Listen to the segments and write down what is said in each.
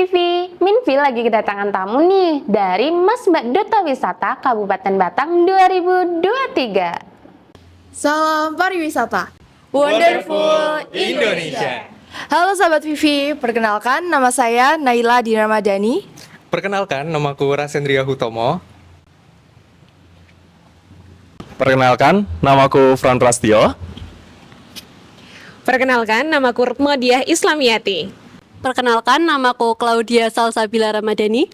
Vivi, Minvi lagi kedatangan tamu nih dari Mas Mbak Duta Wisata Kabupaten Batang 2023. Salam pariwisata. Wonderful Indonesia. Halo sahabat Vivi, perkenalkan nama saya Naila Dina Ramadhani. Perkenalkan, namaku Rasendria Hutomo. Perkenalkan, namaku Fran Prastio. Perkenalkan, namaku Rutmodiah Islamiyati. Perkenalkan, namaku Claudia Salsabila Ramadhani.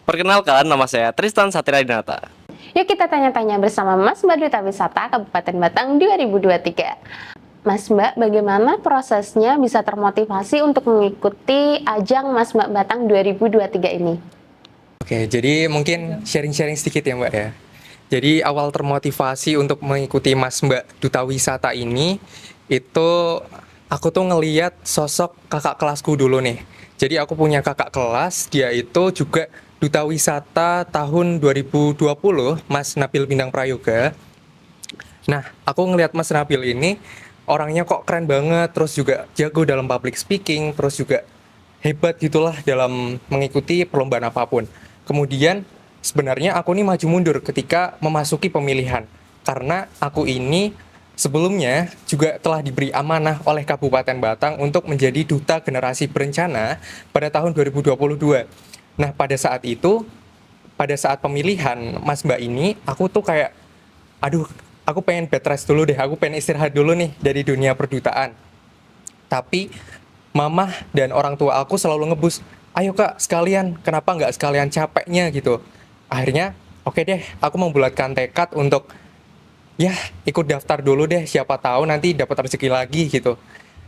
Perkenalkan, nama saya Tristan Satria Dinata. Yuk kita tanya-tanya bersama Mas Mbak Duta Wisata Kabupaten Batang 2023. Mas Mbak, bagaimana prosesnya bisa termotivasi untuk mengikuti ajang Mas Mbak Batang 2023 ini? Oke, jadi mungkin sharing-sharing sedikit ya Mbak ya. Jadi awal termotivasi untuk mengikuti Mas Mbak Duta Wisata ini, itu aku tuh ngeliat sosok kakak kelasku dulu nih. Jadi aku punya kakak kelas, dia itu juga Duta Wisata tahun 2020, Mas Nabil Bintang Prayoga. Nah, aku ngeliat Mas Nabil ini, orangnya kok keren banget, terus juga jago dalam public speaking, terus juga hebat gitulah dalam mengikuti perlombaan apapun. Kemudian sebenarnya aku nih maju mundur ketika memasuki pemilihan. Karena aku ini sebelumnya juga telah diberi amanah oleh Kabupaten Batang untuk menjadi Duta Generasi Berencana pada tahun 2022. Nah, pada saat itu, pada saat pemilihan Mas Mbak ini, aku tuh kayak, aduh, aku pengen bed rest dulu deh, aku pengen istirahat dulu nih dari dunia perdutaan. Tapi, mamah dan orang tua aku selalu ngebus, ayo kak, sekalian, kenapa nggak sekalian capeknya gitu. Akhirnya, oke deh, aku membulatkan tekad untuk ya ikut daftar dulu deh, siapa tahu nanti dapat rezeki lagi gitu.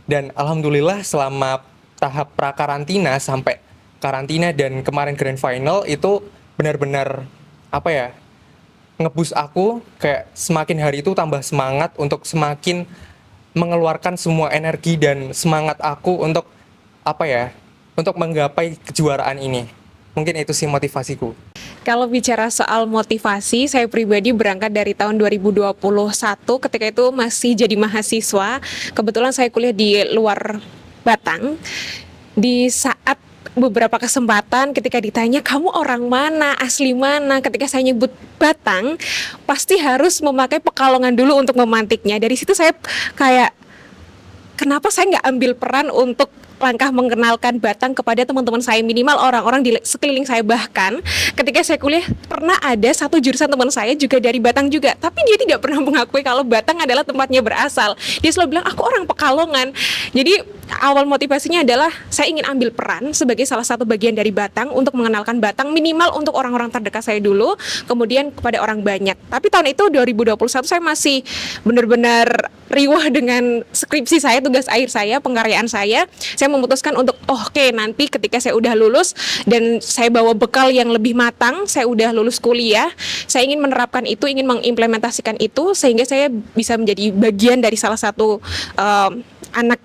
Dan alhamdulillah selama tahap prakarantina sampai karantina dan kemarin grand final itu benar-benar apa ya, ngebus aku kayak semakin hari itu tambah semangat untuk semakin mengeluarkan semua energi dan semangat aku untuk apa ya, untuk menggapai kejuaraan ini. Mungkin itu sih motivasiku. Kalau bicara soal motivasi, saya pribadi berangkat dari tahun 2021 ketika itu masih jadi mahasiswa. Kebetulan saya kuliah di luar Batang. Di saat beberapa kesempatan ketika ditanya kamu orang mana, asli mana, ketika saya nyebut Batang, pasti harus memakai Pekalongan dulu untuk memantiknya. Dari situ saya kayak, kenapa saya nggak ambil peran untuk langkah mengenalkan Batang kepada teman-teman saya, minimal orang-orang di sekeliling saya. Bahkan ketika saya kuliah pernah ada satu jurusan teman saya juga dari Batang juga, tapi dia tidak pernah mengakui kalau Batang adalah tempatnya berasal. Dia selalu bilang aku orang Pekalongan. Jadi awal motivasinya adalah saya ingin ambil peran sebagai salah satu bagian dari Batang untuk mengenalkan Batang, minimal untuk orang-orang terdekat saya dulu, kemudian kepada orang banyak. Tapi tahun itu 2021 saya masih benar-benar riwah dengan skripsi saya, tugas akhir saya, pengkaryaan saya. Saya memutuskan untuk oke, nanti ketika saya udah lulus dan saya bawa bekal yang lebih matang, saya udah lulus kuliah, saya ingin menerapkan itu, ingin mengimplementasikan itu sehingga saya bisa menjadi bagian dari salah satu anak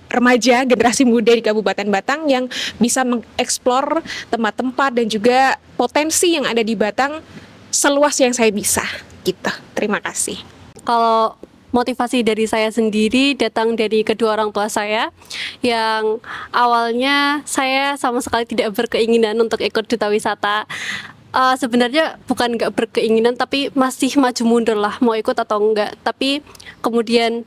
remaja generasi muda di Kabupaten Batang yang bisa mengeksplor tempat-tempat dan juga potensi yang ada di Batang seluas yang saya bisa gitu. Terima kasih. Kalau motivasi dari saya sendiri datang dari kedua orang tua saya yang awalnya saya sama sekali tidak berkeinginan untuk ikut duta wisata. Sebenarnya bukan nggak berkeinginan, tapi masih maju mundur lah mau ikut atau enggak. Tapi kemudian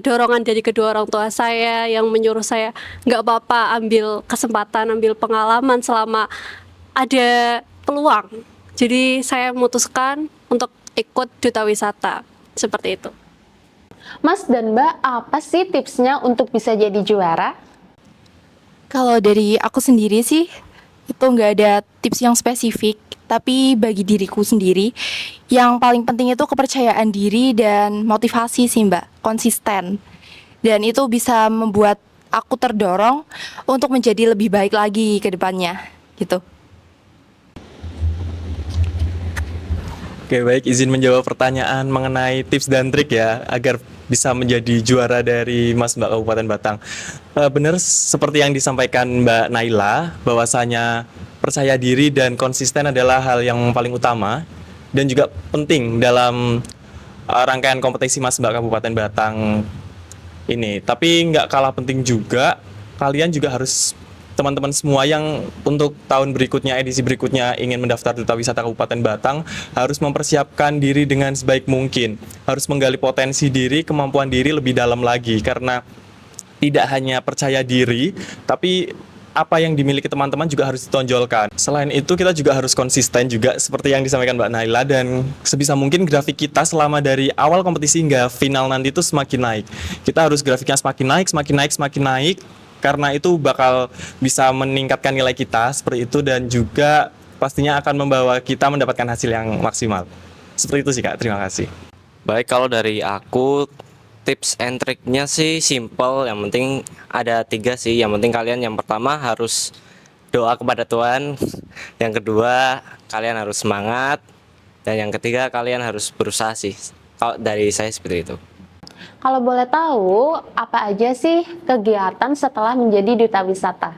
dorongan dari kedua orang tua saya yang menyuruh saya nggak apa-apa, ambil kesempatan, ambil pengalaman selama ada peluang. Jadi saya memutuskan untuk ikut duta wisata seperti itu. Mas dan Mbak, apa sih tipsnya untuk bisa jadi juara? Kalau dari aku sendiri sih, itu nggak ada tips yang spesifik. Tapi bagi diriku sendiri, yang paling penting itu kepercayaan diri dan motivasi sih Mbak, konsisten. Dan itu bisa membuat aku terdorong untuk menjadi lebih baik lagi ke depannya, gitu. Oke, baik, izin menjawab pertanyaan mengenai tips dan trik ya agar bisa menjadi juara dari Mas Mbak Kabupaten Batang. Benar seperti yang disampaikan Mbak Naila, bahwasanya percaya diri dan konsisten adalah hal yang paling utama dan juga penting dalam rangkaian kompetisi Mas Mbak Kabupaten Batang ini. Tapi nggak kalah penting juga, kalian juga harus teman-teman semua yang untuk tahun berikutnya, edisi berikutnya ingin mendaftar Duta Wisata Kabupaten Batang harus mempersiapkan diri dengan sebaik mungkin, harus menggali potensi diri, kemampuan diri lebih dalam lagi, karena tidak hanya percaya diri, tapi apa yang dimiliki teman-teman juga harus ditonjolkan. Selain itu kita juga harus konsisten juga seperti yang disampaikan Mbak Naila, dan sebisa mungkin grafik kita selama dari awal kompetisi hingga final nanti itu semakin naik. Kita harus grafiknya semakin naik, semakin naik, semakin naik, karena itu bakal bisa meningkatkan nilai kita seperti itu, dan juga pastinya akan membawa kita mendapatkan hasil yang maksimal. Seperti itu sih Kak, terima kasih. Baik, kalau dari aku tips and triknya sih simple, yang penting ada 3 sih. Yang penting kalian yang pertama harus doa kepada Tuhan, yang kedua kalian harus semangat, dan yang ketiga kalian harus berusaha sih. Kalau dari saya seperti itu. Kalau boleh tahu, apa aja sih kegiatan setelah menjadi duta wisata?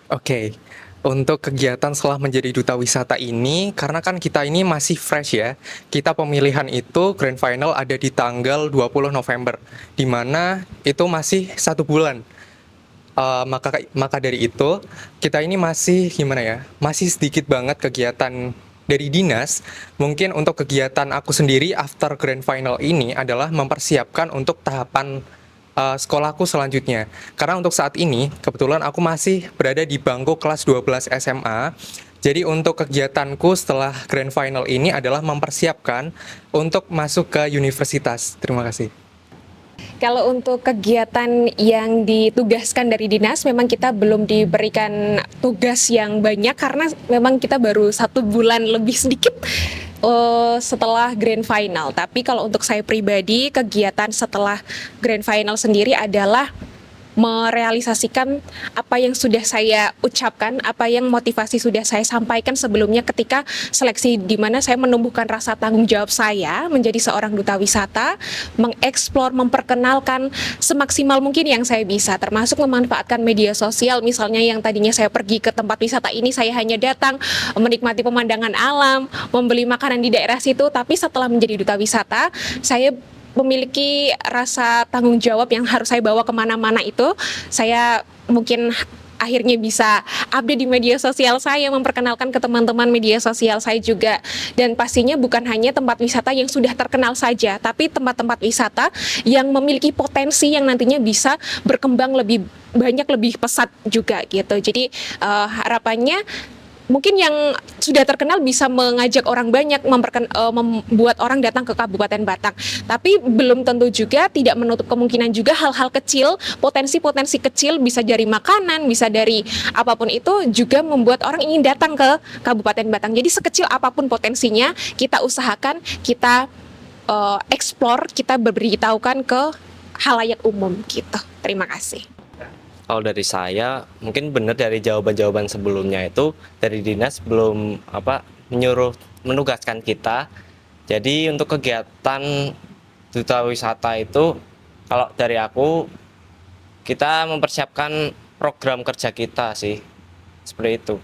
Oke, untuk kegiatan setelah menjadi duta wisata ini, karena kan kita ini masih fresh ya, kita pemilihan itu grand final ada di tanggal 20 November, di mana itu masih 1 bulan. Maka dari itu, kita ini masih gimana ya, masih sedikit banget kegiatan dari dinas. Mungkin untuk kegiatan aku sendiri after grand final ini adalah mempersiapkan untuk tahapan sekolahku selanjutnya. Karena untuk saat ini, kebetulan aku masih berada di bangku kelas 12 SMA. Jadi untuk kegiatanku setelah grand final ini adalah mempersiapkan untuk masuk ke universitas. Terima kasih. Kalau untuk kegiatan yang ditugaskan dari dinas, memang kita belum diberikan tugas yang banyak karena memang kita baru 1 bulan lebih sedikit setelah grand final. Tapi kalau untuk saya pribadi, kegiatan setelah grand final sendiri adalah merealisasikan apa yang sudah saya ucapkan, apa yang motivasi sudah saya sampaikan sebelumnya ketika seleksi, di mana saya menumbuhkan rasa tanggung jawab saya menjadi seorang duta wisata, mengeksplor, memperkenalkan semaksimal mungkin yang saya bisa, termasuk memanfaatkan media sosial. Misalnya yang tadinya saya pergi ke tempat wisata ini, saya hanya datang menikmati pemandangan alam, membeli makanan di daerah situ, tapi setelah menjadi duta wisata, saya memiliki rasa tanggung jawab yang harus saya bawa kemana-mana itu. Saya mungkin akhirnya bisa update di media sosial saya, memperkenalkan ke teman-teman media sosial saya juga. Dan pastinya bukan hanya tempat wisata yang sudah terkenal saja, tapi tempat-tempat wisata yang memiliki potensi yang nantinya bisa berkembang lebih banyak, lebih pesat juga gitu. Jadi harapannya mungkin yang sudah terkenal bisa mengajak orang banyak, membuat orang datang ke Kabupaten Batang. Tapi belum tentu juga, tidak menutup kemungkinan juga hal-hal kecil, potensi-potensi kecil, bisa dari makanan, bisa dari apapun itu, juga membuat orang ingin datang ke Kabupaten Batang. Jadi sekecil apapun potensinya, kita usahakan, kita eksplor, kita beritahukan ke halayak umum gitu. Terima kasih. Kalau dari saya, mungkin benar dari jawaban-jawaban sebelumnya itu dari dinas belum menugaskan kita. Jadi untuk kegiatan duta wisata itu, kalau dari aku, kita mempersiapkan program kerja kita sih, seperti itu.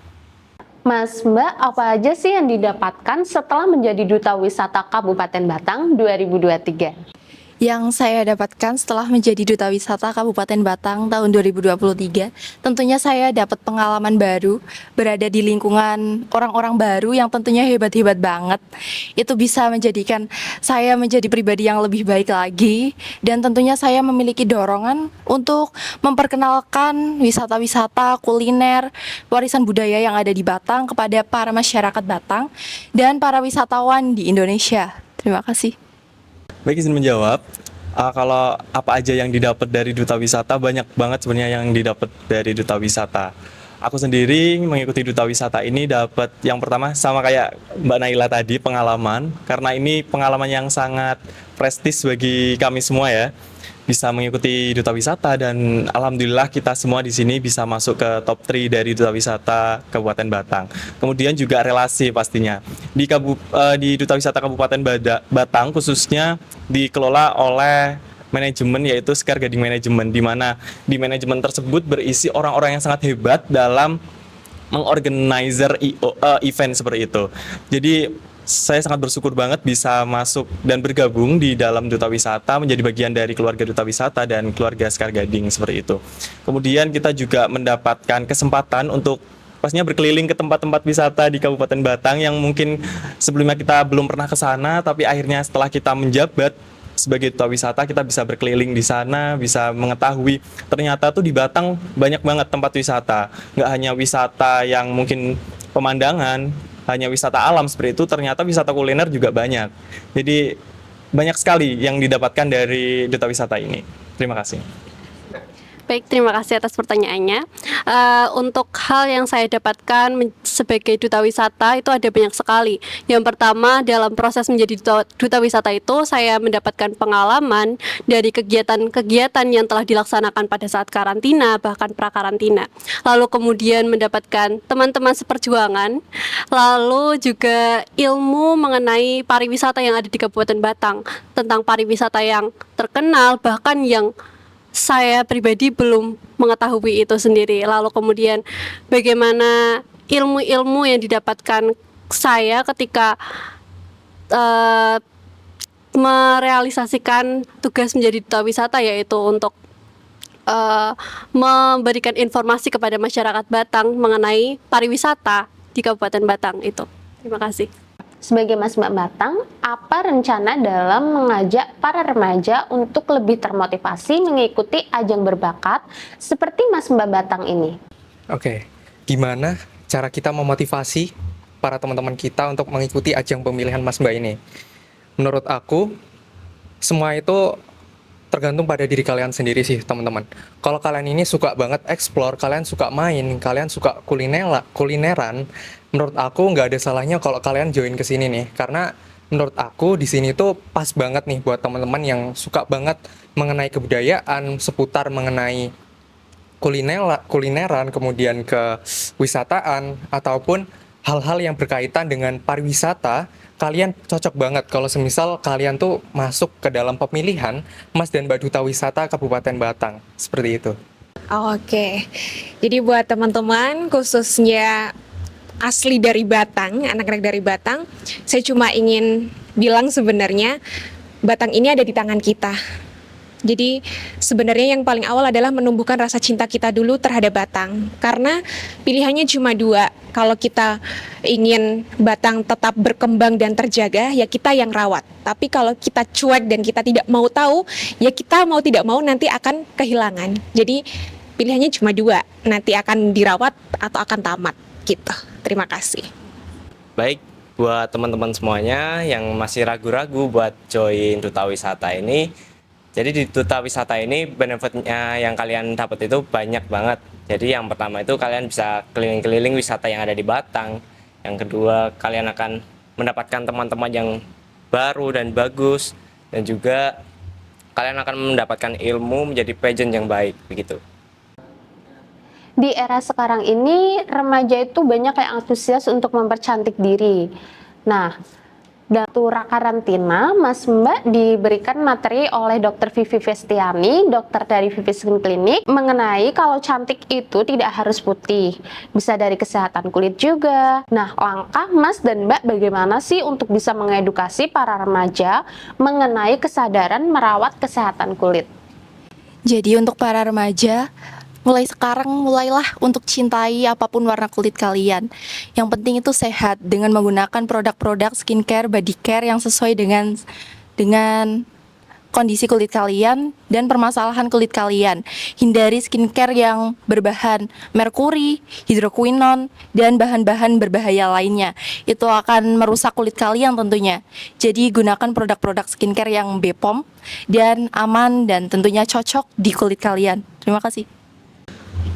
Mas, Mbak, apa aja sih yang didapatkan setelah menjadi duta wisata Kabupaten Batang 2023? Yang saya dapatkan setelah menjadi Duta Wisata Kabupaten Batang tahun 2023, tentunya saya dapat pengalaman baru, berada di lingkungan orang-orang baru yang tentunya hebat-hebat banget. Itu bisa menjadikan saya menjadi pribadi yang lebih baik lagi, dan tentunya saya memiliki dorongan untuk memperkenalkan wisata-wisata, kuliner, warisan budaya yang ada di Batang kepada para masyarakat Batang dan para wisatawan di Indonesia. Terima kasih. Baik, izin menjawab. Kalau apa aja yang didapat dari duta wisata, banyak banget sebenarnya yang didapat dari duta wisata. Aku sendiri mengikuti duta wisata ini dapat yang pertama sama kayak Mbak Naila tadi, pengalaman. Karena ini pengalaman yang sangat prestis bagi kami semua ya. Bisa mengikuti duta wisata, dan alhamdulillah kita semua di sini bisa masuk ke top 3 dari duta wisata Kabupaten Batang. Kemudian juga relasi pastinya. Di duta wisata Kabupaten Batang khususnya dikelola oleh manajemen, yaitu Sekar Gading Manajemen, di mana di manajemen tersebut berisi orang-orang yang sangat hebat dalam mengorganizer event seperti itu. Jadi saya sangat bersyukur banget bisa masuk dan bergabung di dalam Duta Wisata, menjadi bagian dari keluarga Duta Wisata dan keluarga Sekar Gading seperti itu. Kemudian kita juga mendapatkan kesempatan untuk pastinya berkeliling ke tempat-tempat wisata di Kabupaten Batang yang mungkin sebelumnya kita belum pernah ke sana, tapi akhirnya setelah kita menjabat sebagai Duta Wisata kita bisa berkeliling di sana, bisa mengetahui ternyata tuh di Batang banyak banget tempat wisata. Nggak hanya wisata yang mungkin pemandangan, hanya wisata alam seperti itu, ternyata wisata kuliner juga banyak. Jadi banyak sekali yang didapatkan dari Duta Wisata ini. Terima kasih. Baik, terima kasih atas pertanyaannya. Untuk hal yang saya dapatkan sebagai duta wisata itu ada banyak sekali. Yang pertama, dalam proses menjadi duta wisata itu saya mendapatkan pengalaman dari kegiatan-kegiatan yang telah dilaksanakan pada saat karantina, bahkan pra-karantina. Lalu kemudian mendapatkan teman-teman seperjuangan, lalu juga ilmu mengenai pariwisata yang ada di Kabupaten Batang, tentang pariwisata yang terkenal, bahkan yang saya pribadi belum mengetahui itu sendiri. Lalu kemudian bagaimana ilmu-ilmu yang didapatkan saya ketika merealisasikan tugas menjadi duta wisata, yaitu untuk memberikan informasi kepada masyarakat Batang mengenai pariwisata di Kabupaten Batang itu. Terima kasih. Sebagai Mas Mbak Batang, apa rencana dalam mengajak para remaja untuk lebih termotivasi mengikuti ajang berbakat seperti Mas Mbak Batang ini? Oke, gimana cara kita memotivasi para teman-teman kita untuk mengikuti ajang pemilihan Mas Mbak ini? Menurut aku, semua itu tergantung pada diri kalian sendiri sih, teman-teman. Kalau kalian ini suka banget explore, kalian suka main, kalian suka kulineran, menurut aku nggak ada salahnya kalau kalian join ke sini nih. Karena menurut aku di sini tuh pas banget nih buat teman-teman yang suka banget mengenai kebudayaan, seputar mengenai kulineran, kemudian ke wisataan, ataupun hal-hal yang berkaitan dengan pariwisata. Kalian cocok banget kalau semisal kalian tuh masuk ke dalam pemilihan Mas dan Mbak Duta Wisata Kabupaten Batang. Seperti itu. Oke, jadi buat teman-teman khususnya asli dari Batang, anak-anak dari Batang, saya cuma ingin bilang sebenarnya Batang ini ada di tangan kita. Jadi sebenarnya yang paling awal adalah menumbuhkan rasa cinta kita dulu terhadap Batang. Karena pilihannya cuma dua. Kalau kita ingin Batang tetap berkembang dan terjaga, ya kita yang rawat. Tapi kalau kita cuek dan kita tidak mau tahu, ya kita mau tidak mau nanti akan kehilangan. Jadi pilihannya cuma dua, nanti akan dirawat atau akan tamat gitu. Terima kasih. Baik, buat teman-teman semuanya yang masih ragu-ragu buat join Duta Wisata ini, jadi di Duta Wisata ini benefitnya yang kalian dapat itu banyak banget. Jadi yang pertama itu kalian bisa keliling-keliling wisata yang ada di Batang. Yang kedua, kalian akan mendapatkan teman-teman yang baru dan bagus. Dan juga kalian akan mendapatkan ilmu menjadi pageant yang baik, begitu. Di era sekarang ini, remaja itu banyak yang antusias untuk mempercantik diri. Nah, dalam karantina, Mas Mbak diberikan materi oleh Dr. Vivi Vestiani, dokter dari Vivi Skin Clinic, mengenai kalau cantik itu tidak harus putih, bisa dari kesehatan kulit juga. Nah, langkah Mas dan Mbak bagaimana sih untuk bisa mengedukasi para remaja mengenai kesadaran merawat kesehatan kulit? Jadi untuk para remaja, mulai sekarang mulailah untuk cintai apapun warna kulit kalian. Yang penting itu sehat dengan menggunakan produk-produk skincare, body care yang sesuai dengan kondisi kulit kalian dan permasalahan kulit kalian. Hindari skincare yang berbahan merkuri, hidroquinon, dan bahan-bahan berbahaya lainnya. Itu akan merusak kulit kalian tentunya. Jadi gunakan produk-produk skincare yang BPOM dan aman dan tentunya cocok di kulit kalian. Terima kasih.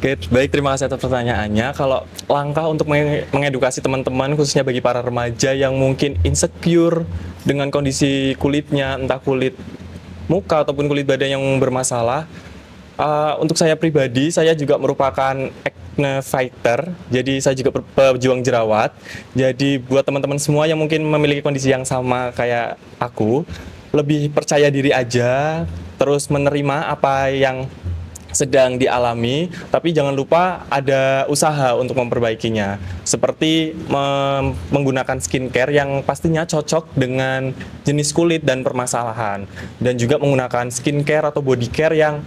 Oke, baik, terima kasih atas pertanyaannya. Kalau langkah untuk mengedukasi teman-teman, khususnya bagi para remaja yang mungkin insecure dengan kondisi kulitnya, entah kulit muka ataupun kulit badan yang bermasalah, untuk saya pribadi, saya juga merupakan acne fighter, jadi saya juga pejuang jerawat. Jadi buat teman-teman semua yang mungkin memiliki kondisi yang sama kayak aku, lebih percaya diri aja, terus menerima apa yang sedang dialami, tapi jangan lupa ada usaha untuk memperbaikinya. Seperti menggunakan skincare yang pastinya cocok dengan jenis kulit dan permasalahan. Dan juga menggunakan skincare atau body care yang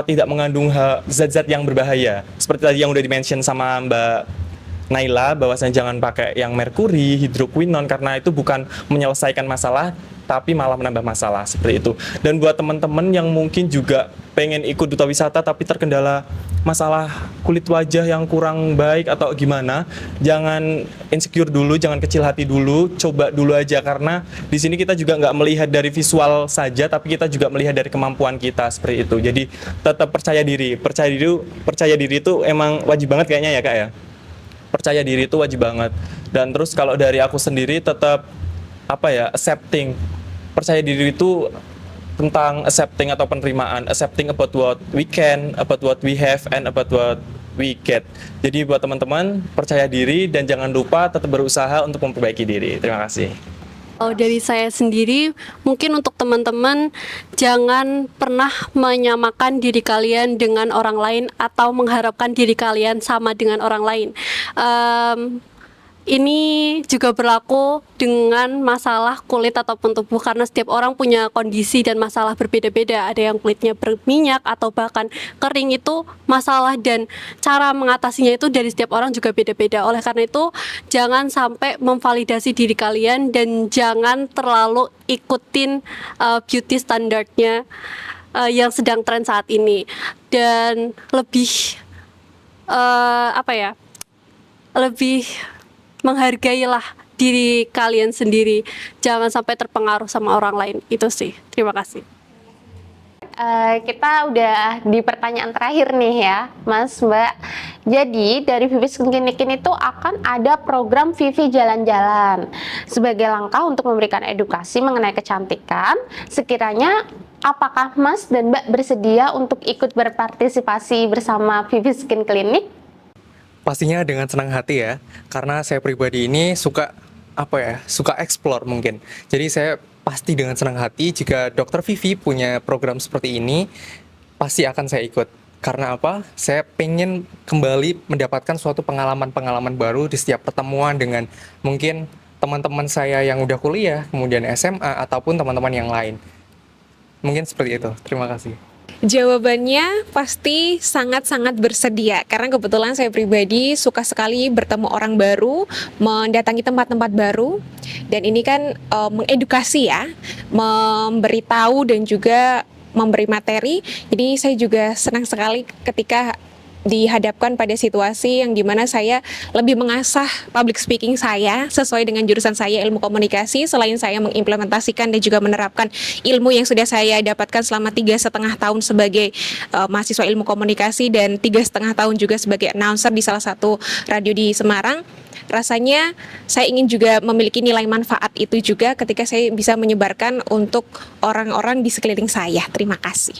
tidak mengandung zat-zat yang berbahaya. Seperti tadi yang udah di-mention sama Mbak Naila, bahwasanya jangan pakai yang merkuri, hidroquinon, karena itu bukan menyelesaikan masalah, tapi malah menambah masalah, seperti itu. Dan buat teman-teman yang mungkin juga pengen ikut duta wisata tapi terkendala masalah kulit wajah yang kurang baik atau gimana, jangan insecure dulu, jangan kecil hati dulu, coba dulu aja, karena di sini kita juga nggak melihat dari visual saja, tapi kita juga melihat dari kemampuan kita, seperti itu. Jadi tetap percaya diri itu emang wajib banget kayaknya ya Kak ya. Percaya diri itu wajib banget. Dan terus kalau dari aku sendiri tetap accepting. Percaya diri itu tentang accepting atau penerimaan, accepting about what we can, about what we have, and about what we get. Jadi buat teman-teman, percaya diri dan jangan lupa tetap berusaha untuk memperbaiki diri. Terima kasih. Kalau dari saya sendiri, mungkin untuk teman-teman jangan pernah menyamakan diri kalian dengan orang lain atau mengharapkan diri kalian sama dengan orang lain. Ini juga berlaku dengan masalah kulit ataupun tubuh, karena setiap orang punya kondisi dan masalah berbeda-beda. Ada yang kulitnya berminyak atau bahkan kering, itu masalah dan cara mengatasinya itu dari setiap orang juga beda-beda. Oleh karena itu, jangan sampai memvalidasi diri kalian dan jangan terlalu ikutin beauty standarnya yang sedang tren saat ini. Dan lebih lebih menghargailah diri kalian sendiri, jangan sampai terpengaruh sama orang lain. Itu sih. Terima kasih. Kita udah di pertanyaan terakhir nih ya, Mas, Mbak. Jadi dari Vivi Skin Clinic ini tuh akan ada program Vivi Jalan-Jalan sebagai langkah untuk memberikan edukasi mengenai kecantikan. Sekiranya apakah Mas dan Mbak bersedia untuk ikut berpartisipasi bersama Vivi Skin Clinic? Pastinya dengan senang hati ya, karena saya pribadi ini suka explore mungkin. Jadi saya pasti dengan senang hati jika Dr. Vivi punya program seperti ini, pasti akan saya ikut. Karena apa? Saya pengen kembali mendapatkan suatu pengalaman-pengalaman baru di setiap pertemuan dengan mungkin teman-teman saya yang udah kuliah, kemudian SMA, ataupun teman-teman yang lain. Mungkin seperti itu. Terima kasih. Jawabannya pasti sangat-sangat bersedia, karena kebetulan saya pribadi suka sekali bertemu orang baru, mendatangi tempat-tempat baru, dan ini kan mengedukasi ya, memberitahu dan juga memberi materi. Jadi saya juga senang sekali ketika dihadapkan pada situasi yang dimana saya lebih mengasah public speaking saya sesuai dengan jurusan saya ilmu komunikasi, selain saya mengimplementasikan dan juga menerapkan ilmu yang sudah saya dapatkan selama 3,5 tahun sebagai mahasiswa ilmu komunikasi dan 3,5 tahun juga sebagai announcer di salah satu radio di Semarang. Rasanya saya ingin juga memiliki nilai manfaat itu juga ketika saya bisa menyebarkan untuk orang-orang di sekeliling saya. Terima kasih.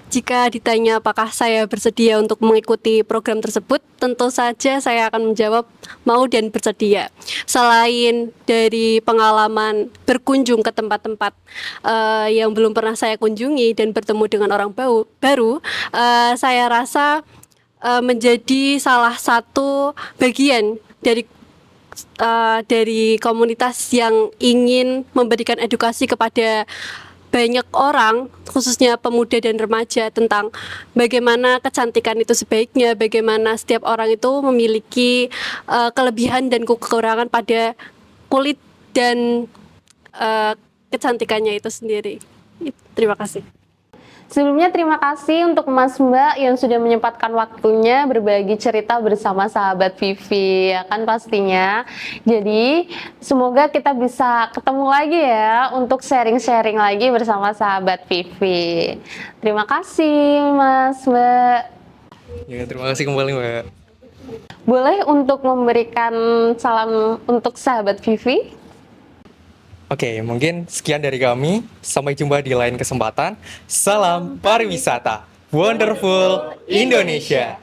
Jika ditanya apakah saya bersedia untuk mengikuti program tersebut, tentu saja saya akan menjawab mau dan bersedia. Selain dari pengalaman berkunjung ke tempat-tempat yang belum pernah saya kunjungi dan bertemu dengan orang baru, saya rasa menjadi salah satu bagian dari komunitas yang ingin memberikan edukasi kepada banyak orang, khususnya pemuda dan remaja, tentang bagaimana kecantikan itu sebaiknya, bagaimana setiap orang itu memiliki kelebihan dan kekurangan pada kulit dan kecantikannya itu sendiri. Terima kasih. Sebelumnya terima kasih untuk Mas Mbak yang sudah menyempatkan waktunya berbagi cerita bersama sahabat Vivi, ya kan pastinya. Jadi semoga kita bisa ketemu lagi ya untuk sharing-sharing lagi bersama sahabat Vivi. Terima kasih Mas Mbak. Ya, terima kasih kembali Mbak. Boleh untuk memberikan salam untuk sahabat Vivi? Oke, mungkin sekian dari kami. Sampai jumpa di lain kesempatan. Salam pariwisata. Wonderful Indonesia.